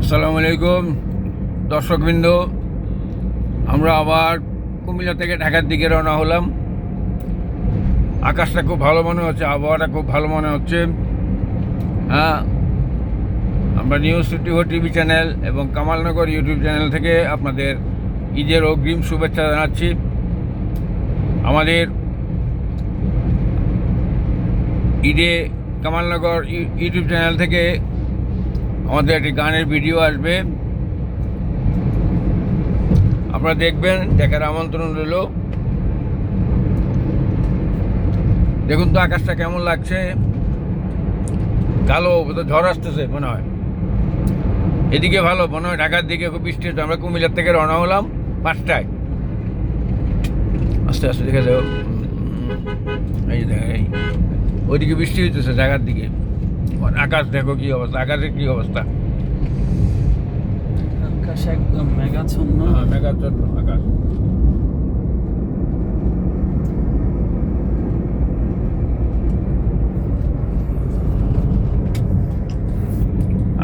আসসালামু আলাইকুম দর্শকবৃন্দ, আমরা আবার কুমিল্লা থেকে ঢাকার দিকে রওনা হলাম। আকাশটা খুব ভালো মনে হচ্ছে, আবহাওয়াটা খুব ভালো মনে হচ্ছে। হ্যাঁ, আমরা নিউজ টিভি চ্যানেল এবং কামালনগর ইউটিউব চ্যানেল থেকে আপনাদের ঈদের অগ্রিম শুভেচ্ছা জানাচ্ছি। আমাদের ঈদে কামালনগর ইউটিউব চ্যানেল থেকে আমাদের একটি গানের ভিডিও আসবে, আপনারা দেখবেন, দেখার আমন্ত্রণ রইল। দেখুন তো আকাশটা কেমন লাগছে, কালো, তো ঝড় আসতেছে মনে হয়। এদিকে ভালো মনে হয়, ঢাকার দিকে খুব বৃষ্টি হচ্ছে। আমরা কুমিল্লার থেকে রওনা হলাম 5টায়। আস্তে আস্তে দেখে যাও, এই দেখে, এই ওইদিকে বৃষ্টি হইতেছে ঢাকার দিকে। আকাশ দেখো কি অবস্থা, আকাশের কি অবস্থা, আকাশ একদম মেঘাচ্ছন্ন। মেঘাচ্ছন্ন আকাশ।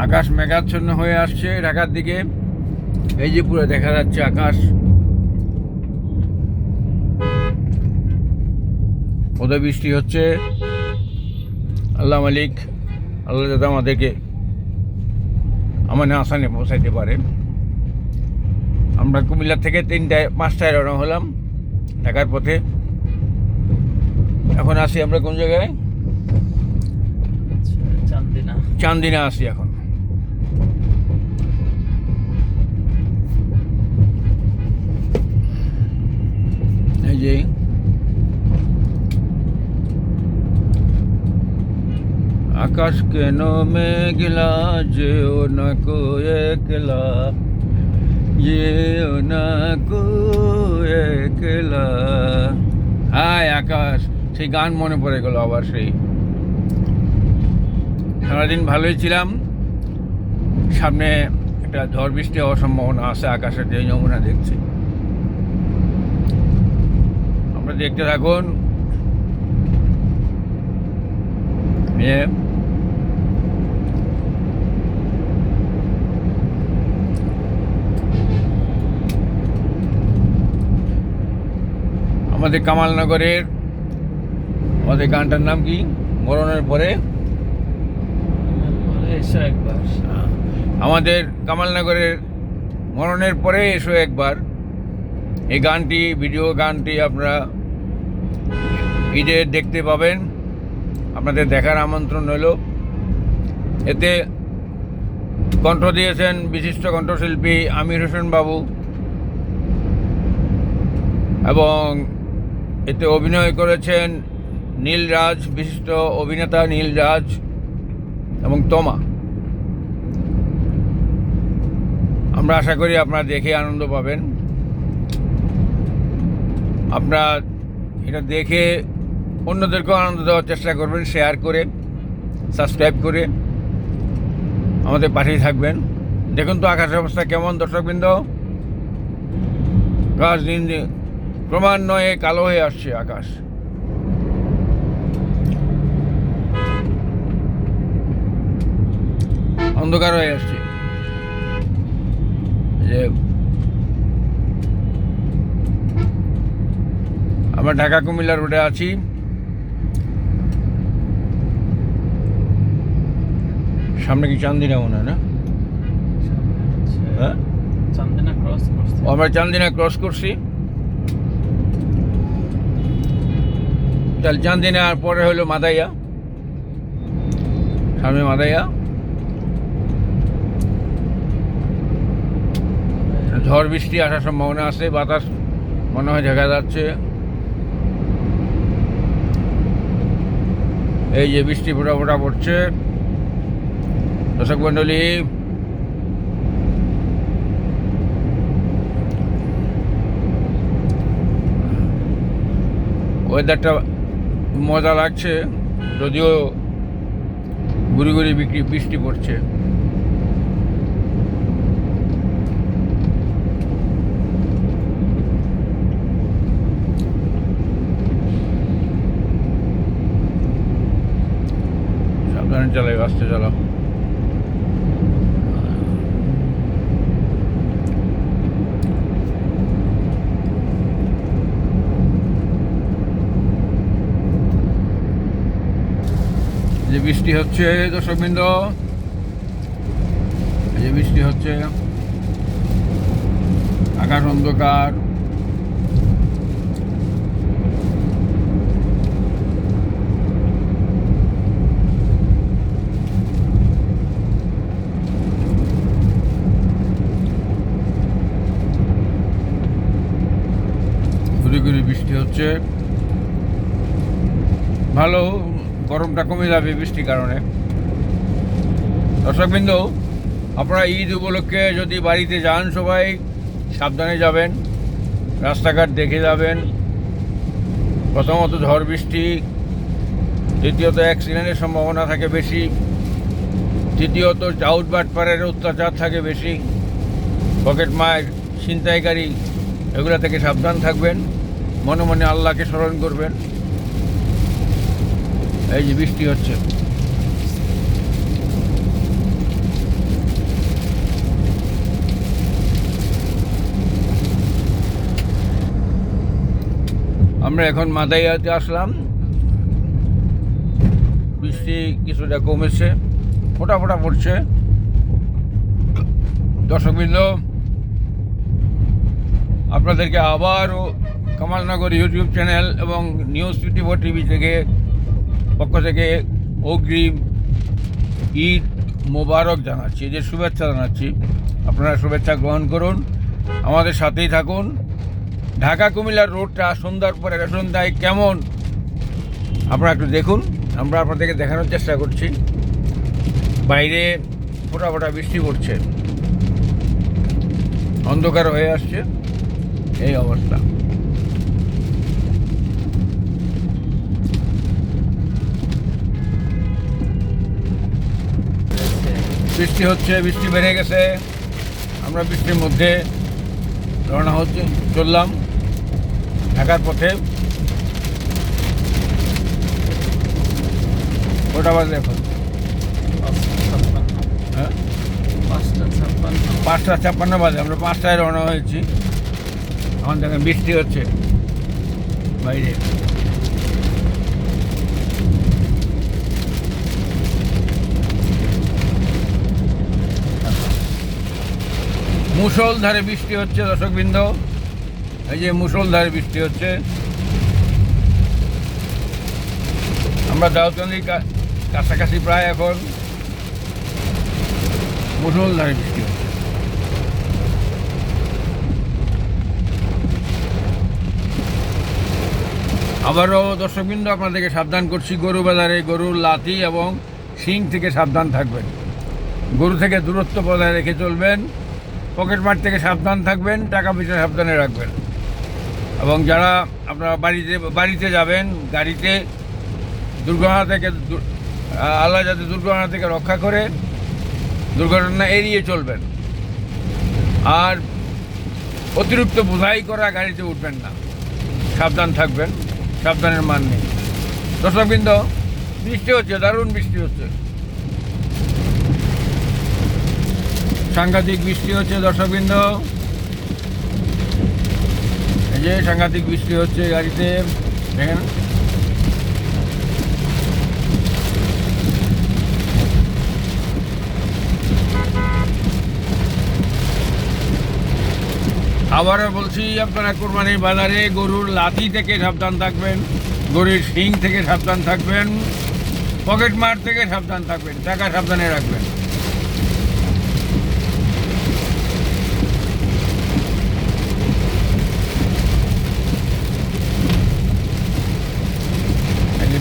আকাশ মেঘাচ্ছন্ন হয়ে আসছে ঢাকার দিকে। এই যে পুরো দেখা যাচ্ছে আকাশ। ওদের বৃষ্টি হচ্ছে। আল্লাহ মালিক, আল্লাহ যাতে আমাদেরকে আমার আসানে পৌঁছাইতে পারে। আমরা কুমিল্লা থেকে 5টায় রওনা হলাম ঢাকার পথে। এখন আসি আমরা কোন জায়গায়? চান্দিনা আসি এখন। এই যে আকাশ কেন মেঘলা, যেও না কো একলা, যেও না কো একলা। হায় আকাশ, সেই গান মনে পড়ে গেল আবার। সেই সারাদিন ভালোই ছিলাম, সামনে একটা ঝড় বৃষ্টি হওয়ার সম্ভাবনা আছে। আকাশের যে নমুনা দেখছি, আমরা দেখতে থাকুন। আমাদের কামালনগরের, আমাদের গানটার নাম কি? মরণের পরে এসো একবার। আমাদের কামালনগরের মরণের পরে এসো একবার। এই গানটি, ভিডিও গানটি আপনারা ঈদে দেখতে পাবেন, আপনাদের দেখার আমন্ত্রণ রইল। এতে কণ্ঠ দিয়েছেন বিশিষ্ট কণ্ঠশিল্পী আমির হোসেন বাবু, এবং এতে অভিনয় করেছেন নীল রাজ, বিশিষ্ট অভিনেতা নীল রাজ এবং তমা। আমরা আশা করি আপনারা দেখে আনন্দ পাবেন। আপনারা এটা দেখে অন্যদেরকেও আনন্দ দেওয়ার চেষ্টা করবেন, শেয়ার করে, সাবস্ক্রাইব করে আমাদের পাশেই থাকবেন। দেখুন তো আকাশের অবস্থা কেমন দর্শকবৃন্দ। আকাশ দিন দিন ক্রমান্বয়ে কালো হয়ে আসছে আকাশ। অন্ধকার হয়ে আসছে। যে আমরা ঢাকা কুমিল্লা রোডে আছি। সামনে কি চান্দিনা মনে হয় না? হ্যাঁ, চান্দিনা ক্রস করছি। আমরা চান্দিনা ক্রস করছি। তাহলে চান্দিনা আর পরে হলো মাদাইয়া, সামনে মাদাইয়া। ঝড় বৃষ্টি আসার সম্ভাবনা আছে, বাতাস মনে হয় দেখা যাচ্ছে। এই যে বৃষ্টি ফোঁটা ফোঁটা পড়ছে। দর্শক মণ্ডলী, ওয়েদারটা মজা লাগছে, যদিও গুড়ি গুড়ি বৃষ্টি পড়ছে। সাবধানে চালাই, আস্তে চালাও। বৃষ্টি হচ্ছে দর্শকবৃন্দ, এই যে বৃষ্টি হচ্ছে, আকাশ অন্ধকার। ঘুরে ঘুরে বৃষ্টি হচ্ছে, ভালো, গরমটা কমে যাবে বৃষ্টির কারণে। দর্শকবৃন্দ, আপনারা ঈদ উপলক্ষে যদি বাড়িতে যান সবাই সাবধানে যাবেন, রাস্তাঘাট দেখে যাবেন। প্রথমত ঝড় বৃষ্টি, দ্বিতীয়ত অ্যাক্সিডেন্টের সম্ভাবনা থাকে বেশি, তৃতীয়ত চাউট বাটপাড়ের অত্যাচার থাকে বেশি, পকেট মার, ছিনতাইকারী, এগুলো থেকে সাবধান থাকবেন। মনে মনে আল্লাহকে স্মরণ করবেন। এই যে বৃষ্টি হচ্ছে, আমরা এখন মাদাইয়াতে আসলাম। বৃষ্টি কিছুটা কমেছে, ফোঁটা ফোঁটা পড়ছে। দর্শকবৃন্দ, আপনাদেরকে আবারও কামালনগর ইউটিউব চ্যানেল এবং নিউজ 24 টিভি পক্ষ থেকে অগ্রিম ঈদ মোবারক জানাচ্ছি, যে শুভেচ্ছা জানাচ্ছি। আপনারা শুভেচ্ছা গ্রহণ করুন, আমাদের সাথেই থাকুন। ঢাকা কুমিল্লার রোডটা সন্ধ্যার পরে সন্ধ্যায় কেমন আপনারা একটু দেখুন, আমরা আপনাদেরকে দেখানোর চেষ্টা করছি। বাইরে ফোঁটা ফোঁটা বৃষ্টি পড়ছে, অন্ধকার হয়ে আসছে, এই অবস্থা। বৃষ্টি হচ্ছে, বৃষ্টি বেড়ে গেছে। আমরা বৃষ্টির মধ্যে রওনা চললাম ঢাকার পথে। কটা বাজে এখন? 5:56 বাজে। আমরা 5টায় রওনা হয়েছি। এখন দেখেন বৃষ্টি হচ্ছে বাইরে। মুষলধারে বৃষ্টি হচ্ছে দর্শকবৃন্দ, এই যে মুষলধারে বৃষ্টি হচ্ছে। আমরা দাউদকান্দির কাছাকাছি প্রায়, এখন মুষলধারে বৃষ্টি হচ্ছে। আবারও দর্শকবৃন্দ, আপনাদেরকে সাবধান করছি, গরু বাজারে গরুর লাথি এবং শিং থেকে সাবধান থাকবেন। গরু থেকে দূরত্ব বজায় রেখে চলবেন। পকেট মার থেকে সাবধান থাকবেন, টাকা পয়সা সাবধানে রাখবেন। এবং যারা আপনারা বাড়িতে যাবেন, গাড়িতে দুর্ঘটনা থেকে আল্লাহ যাতে দুর্ঘটনা থেকে রক্ষা করে, দুর্ঘটনা এড়িয়ে চলবেন। আর অতিরিক্ত বোঝাই করা গাড়িতে উঠবেন না, সাবধান থাকবেন, সাবধানের মান নেই। দর্শকবৃন্দ, বৃষ্টি হচ্ছে, দারুণ বৃষ্টি হচ্ছে, সাংঘাতিক বৃষ্টি হচ্ছে দর্শকবৃন্দ। এই যে সাংঘাতিক বৃষ্টি হচ্ছে গাড়িতে, দেখেন। আবারও বলছি, আপনারা কোরবানির বাজারে গরুর লাথি থেকে সাবধান থাকবেন, গরুর শিং থেকে সাবধান থাকবেন, পকেট মার থেকে সাবধান থাকবেন, টাকা সাবধানে রাখবেন।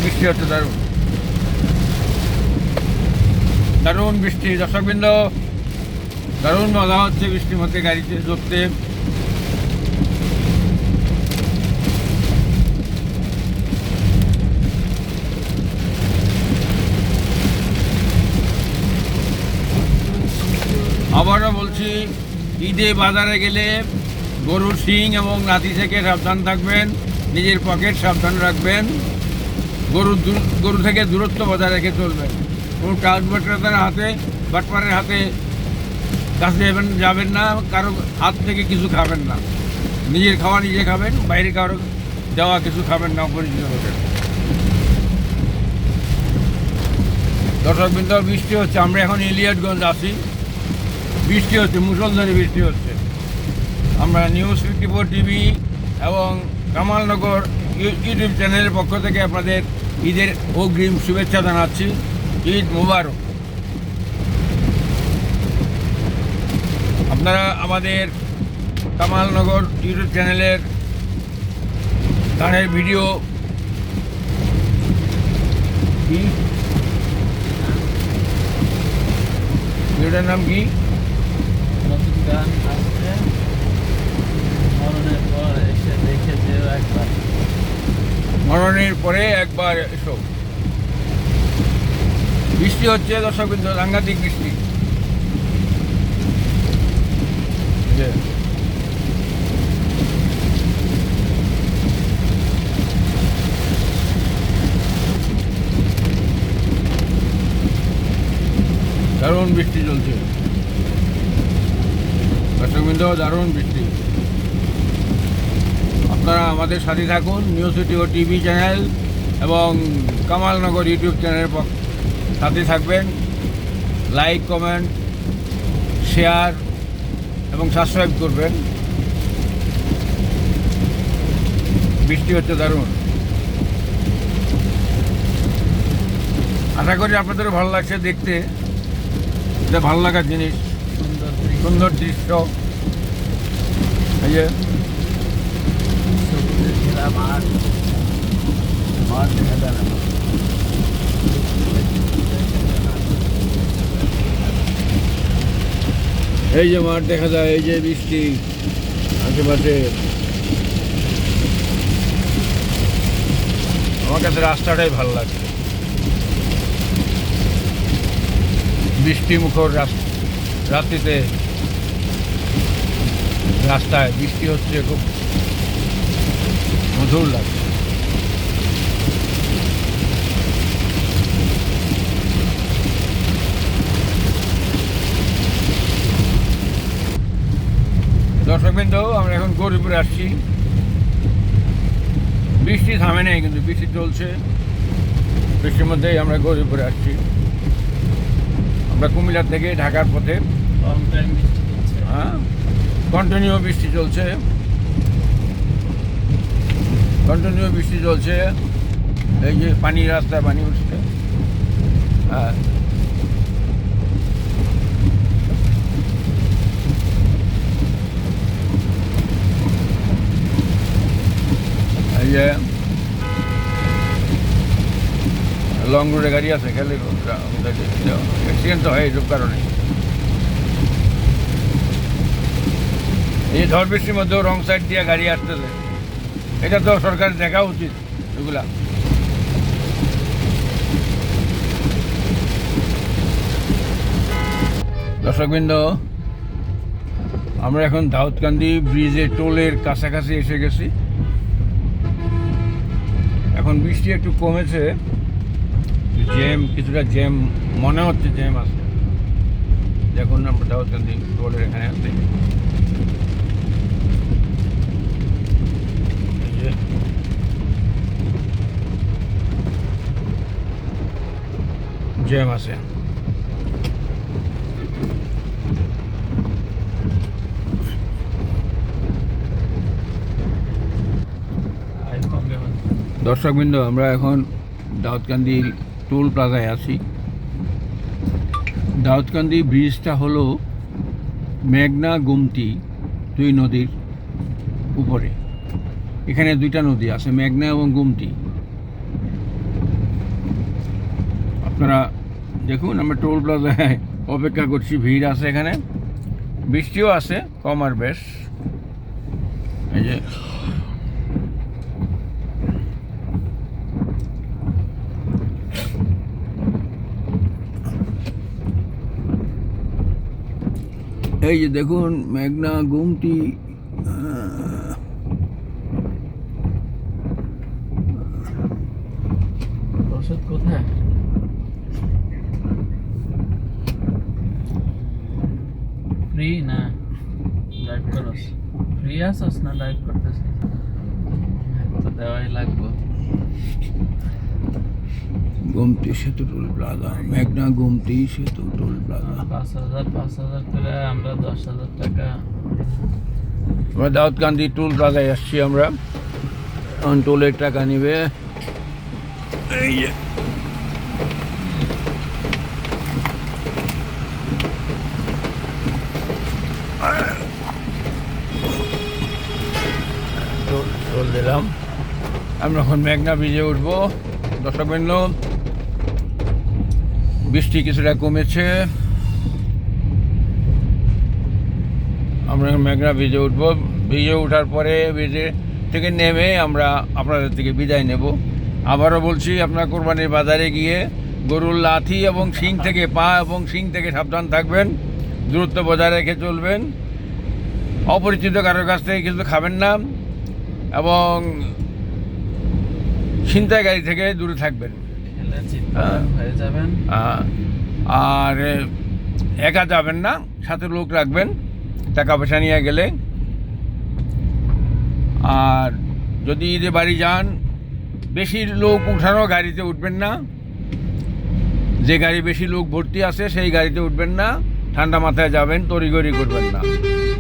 বৃষ্টি হচ্ছে, দারুণ দারুণ বৃষ্টি দর্শকবৃন্দ, দারুণ মজা হচ্ছে বৃষ্টির মধ্যে গাড়িতে চড়তে। আবারও বলছি, ঈদে বাজারে গেলে গরুর শিং এবং লাথি থেকে সাবধান থাকবেন, নিজের পকেট সাবধান রাখবেন, গরু থেকে দূরত্ব বজায় রেখে চলবেন। কোনো টাউট বাটপারের হাতে কাছে যাবেন না, কারো হাত থেকে কিছু খাবেন না, নিজের খাওয়া নিজে খাবেন, বাইরে কারো দেওয়া কিছু খাবেন না অপরিচিত লোকের। দর্শকবৃন্দ, বৃষ্টি হচ্ছে। আমরা এখন ইলিয়াটগঞ্জ আছি, বৃষ্টি হচ্ছে, মুষলধারে বৃষ্টি হচ্ছে। আমরা নিউজ 54 টিভি এবং কামালনগর ইউটিউব চ্যানেলের পক্ষ থেকে আপনাদের ঈদের অগ্রিম শুভেচ্ছা জানাচ্ছি। ঈদ মুবারক। আপনারা আমাদের কামালনগর ইউটিউব চ্যানেলের গানের ভিডিও কি ভিডিওটার নাম কি? নতুন গান আসছে, মরণের পর এসে দেখে যেও একবার। মরণের পরে একবার এসো। বৃষ্টি হচ্ছে দর্শকবৃন্দ, সাংঘাতিক বৃষ্টি। যে দারুণ বৃষ্টি চলছে দর্শকবৃন্দ, দারুণ বৃষ্টি। আপনারা আমাদের সাথে থাকুন, নিউজ 54 টিভি চ্যানেল এবং কামালনগর ইউটিউব চ্যানেলের সাথে থাকবেন। লাইক, কমেন্ট, শেয়ার এবং সাবস্ক্রাইব করবেন। বৃষ্টি হচ্ছে দারুণ। আশা করি আপনাদেরও ভালো লাগছে দেখতে। এটা ভালো লাগার জিনিস, সুন্দর দৃশ্য, সুন্দর দৃশ্য। এই যে সবুজে ঘেরা মাঠ, মাঠ দেখা যায় না। এই যে মাঠ দেখা যায়, এই যে বৃষ্টি আশেপাশে। আমার কাছে রাস্তাটাই ভালো লাগছে, বৃষ্টি মুখর রাত্রিতে রাস্তায় বৃষ্টি হচ্ছে, খুব মধুর লাগছে। দর্শকবৃন্দ, আমরা এখন গৌরীপুরে আসছি। বৃষ্টি থামে নেই, কিন্তু বৃষ্টি চলছে। বৃষ্টির মধ্যেই আমরা গৌরীপুরে আসছি। আমরা কুমিল্লা থেকে ঢাকার পথে। লং টাইম বৃষ্টি হচ্ছে। হ্যাঁ, কন্টিনিউ বৃষ্টি চলছে, কন্টিনিউ বৃষ্টি চলছে। এই যে পানি, রাস্তায় পানি উঠছে। হ্যাঁ, এই যে লং রুটে গাড়ি আছে, খেলে অ্যাক্সিডেন্ট তো হয় এইসব কারণে। এই ঝড় বৃষ্টির মধ্যেও রং সাইড দিয়ে গাড়ি আসতেছে, এটা তো সরকার দেখা উচিত এগুলা। দর্শকবৃন্দ, আমরা এখন দাউদকান্দি ব্রিজে টোলের কাছাকাছি এসে গেছি। এখন বৃষ্টি একটু কমেছে, জ্যাম, কিছুটা জ্যাম মনে হচ্ছে, জ্যাম আছে। দেখুন আমরা দাউদকান্দি টোলের এখানে আছি। জ্যাম আছে। দর্শকবৃন্দ, আমরা এখন দাউদকান্দির টোল প্লাজায় আছি। দাউদকান্দি ব্রিজটা হলো মেঘনা গোমতী দুই নদীর উপরে। এখানে দুইটা নদী আছে, মেঘনা এবং গোমতী। আপনারা দেখুন, আমরা টোল প্লাজায় অপেক্ষা করছি, ভিড় আছে এখানে, বৃষ্টিও আছে কম আর বেশ। এই যে এই যে দেখুন মেঘনা গোমতী। ওষুধ কোথায়? ফ্রি না ড্রাইভ করস? ফ্রি আসস না ড্রাইভ করতেছিস? তো দেওয়াই লাগবে। গোমতী সেতু টোল প্লাজা, মেঘনা গোমতী সেতু টোল প্লাজা। 5,000 করে আমরা 10,000 টাকা। আমরা দাউদকান্দি টোল প্লাজায় আসছি আমরা। এখন টোলের টাকা নিবে এই যে। টোল দিলাম। আমরা এখন মেঘনা ব্রিজে উঠবো। দর্শকবৃন্দ, বৃষ্টি কিছুটা কমেছে। আমরা মেঘনা ব্রিজে উঠবো। ব্রিজে ওঠার পরে ব্রিজে থেকে নেমে আমরা আপনাদের থেকে বিদায় নেব। আবারও বলছি, আপনার কোরবানির বাজারে গিয়ে গরুর লাথি এবং শিং থেকে, পা এবং শিং থেকে সাবধান থাকবেন, দূরত্ব বজায় রেখে চলবেন, অপরিচিত কারোর কাছ থেকে কিছু খাবেন না এবং ছিনতাইকারী থেকে দূরে থাকবেন। খেলে চিৎকার হয়ে যাবেন। আর একা যাবেন না, সাথে লোক রাখবেন টাকা পয়সা নিয়ে গেলে। আর যদি ঈদে বাড়ি যান, বেশি লোক উঠানো গাড়িতে উঠবেন না। যে গাড়ি বেশি লোক ভর্তি আছে সেই গাড়িতে উঠবেন না। ঠান্ডা মাথায় যাবেন, তড়িঘড়ি করবেন না।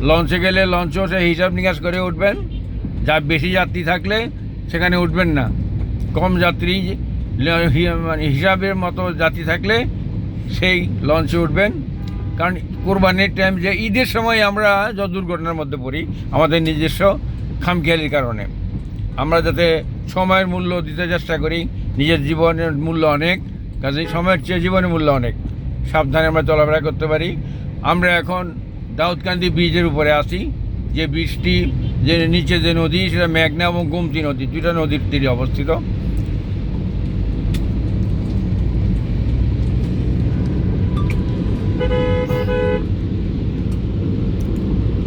লঞ্চে গেলে লঞ্চও সে হিসাব নিকাশ করে উঠবেন। যা বেশি যাত্রী থাকলে সেখানে উঠবেন না। কম যাত্রী মানে হিসাবের মতো যাত্রী থাকলে সেই লঞ্চে উঠবেন। কারণ কোরবানির টাইম, যে ঈদের সময় আমরা যত দুর্ঘটনার মধ্যে পড়ি আমাদের নিজস্ব খামখেয়ালির কারণে। আমরা যাতে সময়ের মূল্য দিতে চেষ্টা করি, নিজের জীবনের মূল্য অনেক, কাজেই সময়ের চেয়ে জীবনের মূল্য অনেক, সাবধানে আমরা চলাফেরা করতে পারি। আমরা এখন দাউদকান্দি ব্রিজের উপরে আছি। যে ব্রিজটি, যে নিচে যে নদী, সেটা মেঘনা এবং গোমতী নদী, দুইটা নদীর তীরে অবস্থিত।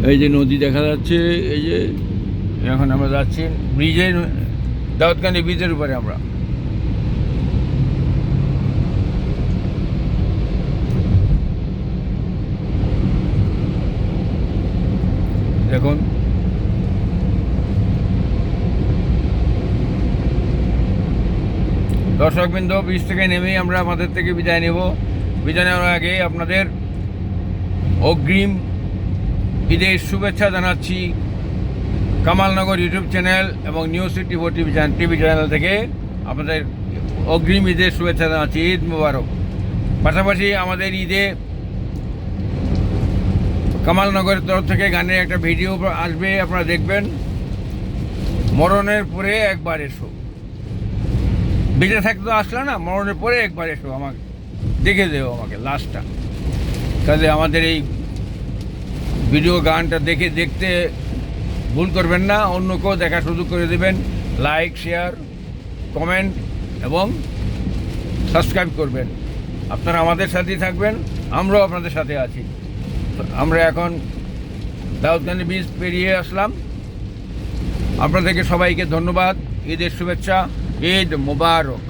এই যে নদী দেখা যাচ্ছে, এই যে এখন আমরা যাচ্ছি ব্রিজের, দাউদকান্দি ব্রিজের উপরে আমরা। দেখুন, দর্শকবৃন্দ, ব্রিজ থেকে নেমেই আমরা আমাদের থেকে বিদায় নেব। বিদায় নেওয়ার আগে আপনাদের অগ্রিম ঈদের শুভেচ্ছা জানাচ্ছি কামালনগর ইউটিউব চ্যানেল এবং নিউজ 24 টিভি চ্যানেল থেকে। আপনাদের অগ্রিম ঈদের শুভেচ্ছা জানাচ্ছি। ঈদ মুবারক। পাশাপাশি আমাদের ঈদে কামালনগরের তরফ থেকে গানের একটা ভিডিও আসবে, আপনারা দেখবেন। মরণের পরে একবার এসো। বেঁচে থাকতে আসলে না, মরণের পরে একবার এসো, আমাকে দেখে দেও, আমাকে লাস্টটা। কাজে আমাদের এই ভিডিও গানটা দেখতে ভুল করবেন না, অন্যকেও দেখার সুযোগ করে দেবেন। লাইক, শেয়ার, কমেন্ট এবং সাবস্ক্রাইব করবেন। আপনারা আমাদের সাথেই থাকবেন, আমরাও আপনাদের সাথে আছি। আমরা এখন দাউদকান্দি ব্রিজ পেরিয়ে আসলাম। আপনাদেরকে সবাইকে ধন্যবাদ। ঈদের শুভেচ্ছা। ঈদ মুবারক।